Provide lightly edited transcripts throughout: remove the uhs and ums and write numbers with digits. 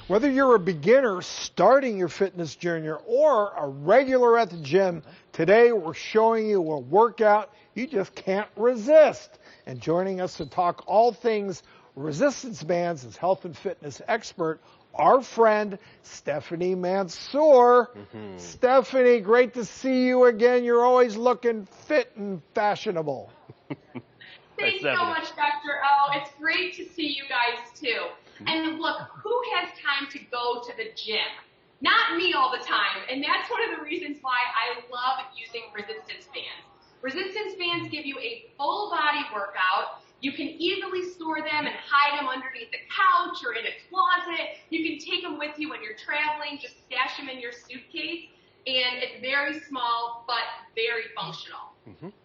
Whether you're a beginner starting your fitness journey or a regular at the gym, today we're showing you a workout you just can't resist. And joining us to talk all things resistance bands is health and fitness expert, our friend Stephanie Mansour. Stephanie, great to see you again. You're always looking fit and fashionable. Thank you so much, Dr. O. It's great to see you guys too. And look, who has time to go to the gym? Not me all the time. And that's one of the reasons why I love using resistance bands. Resistance bands give you a full body workout. You can easily store them and hide them underneath the couch or in a closet. You can take them with you when you're traveling, just stash them in your suitcase. And it's very small, but very functional.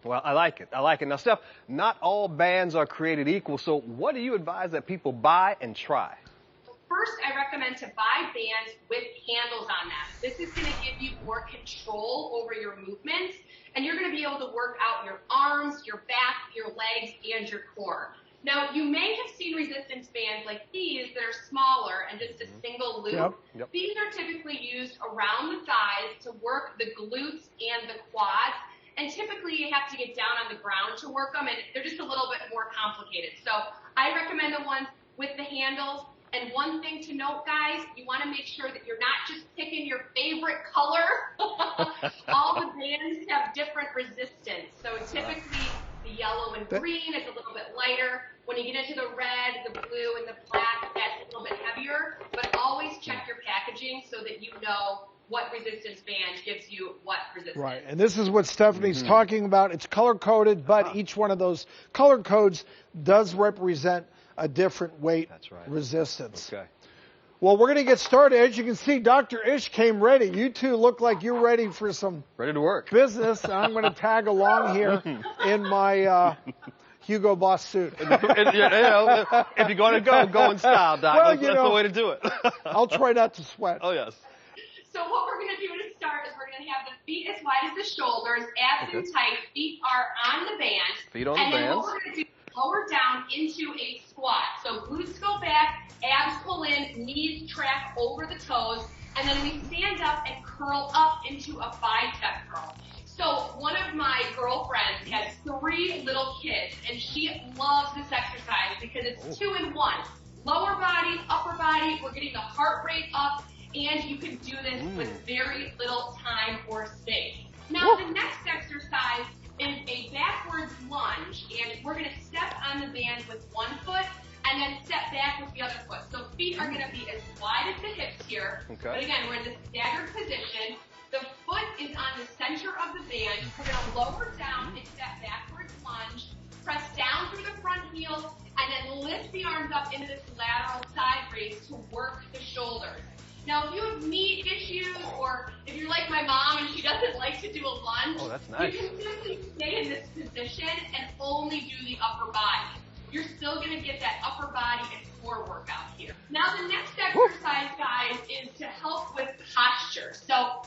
Well, I like it. I like it. Now, Steph, not all bands are created equal, so what do you advise that people buy and try? First, I recommend to buy bands with handles on them. This is going to give you more control over your movements, and you're going to be able to work out your arms, your back, your legs, and your core. Now, you may have seen resistance bands like these that are smaller and just a single loop. Yep. These are typically used around the thighs to work the glutes and the quads. And typically you have to get down on the ground to work them, and they're just a little bit more complicated. So I recommend the ones with the handles. And one thing to note, guys, you want to make sure that you're not just picking your favorite color. All the bands have different resistance. So typically the yellow and green is a little bit lighter. When you get into the red, the blue, and the black, that's a little bit heavier. But always check your packaging so that you know what resistance band gives you what resistance. Right, and this is what Stephanie's talking about. It's color-coded, but each one of those color codes does represent a different weight resistance. Okay. Well, we're going to get started. As you can see, Dr. Ish came ready. You two look like you're ready for some ready to work business. I'm going to tag along here in my Hugo Boss suit. If you're going to go in style, Doc. Well, that's the way to do it. I'll try not to sweat. Oh, yes. So what we're going to do to start is we're going to have the feet as wide as the shoulders, abs in tight, feet are on the band. Feet on the bands. And then what we're going to do is lower down into a squat. So glutes go back, abs pull in, knees track over the toes, and then we stand up and curl up into a bicep curl. So one of my girlfriends has 3 little kids, and she loves this exercise because it's 2 in 1. Lower body, upper body, we're getting the heart rate up, and you can do this with very little time or space. Now, the next exercise is a backwards lunge, and we're going to step on the band with one foot and then step back with the other foot. So feet are going to be as wide as the hips here, but again, we're in the staggered position. The foot is on the center of the band. We're going to lower down into that backwards lunge, press down through the front heel, and then lift the arms up into this lateral side raise to work the shoulders. Now, if you have knee issues, or if you're like my mom and she doesn't like to do a lunge, you can simply stay in this position and only do the upper body. You're still going to get that upper body and core workout here. Now, the next exercise, guys, is to help with posture. So,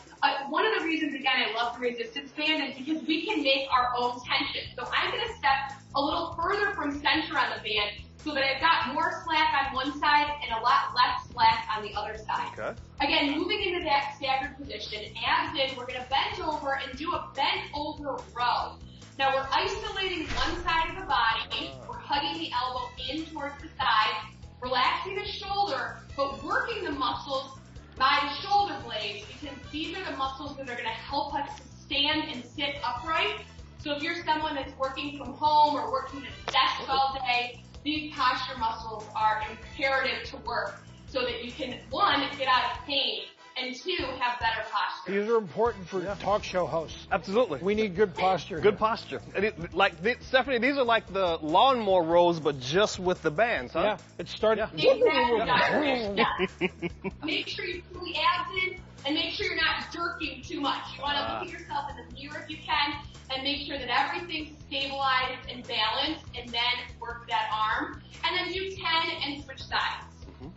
one of the reasons, again, I love the resistance band is because we can make our own tension. So, I'm going to step a little further from center on the band so that I've got more slack on one side and a lot less slack on the other side. Again, moving into that staggered position, abs in, we're going to bend over and do a bent over row. Now we're isolating one side of the body, we're hugging the elbow in towards the side, relaxing the shoulder, but working the muscles by the shoulder blades because these are the muscles that are going to help us stand and sit upright. So if you're someone that's working from home or working at a desk all day, these posture muscles are imperative to work so that you can, 1, get out of pain, and 2, have better posture. These are important for talk show hosts. Absolutely. We need good posture. Good posture. And Stephanie, these are like the lawnmower rows, but just with the bands, huh? Yeah, it started. Exactly. Make sure you pull the abs in, and make sure you're not jerking too much. You want to look at yourself in the mirror if you can, and make sure that everything's stabilized and balanced, and then work that arm. And then do 10 and switch sides.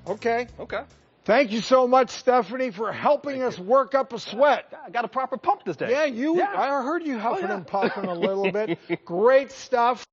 Okay. Okay. Thank you so much, Stephanie, for helping us work up a sweat. I got a proper pump this day. Yeah, I heard you huffing and puffing a little bit. Great stuff.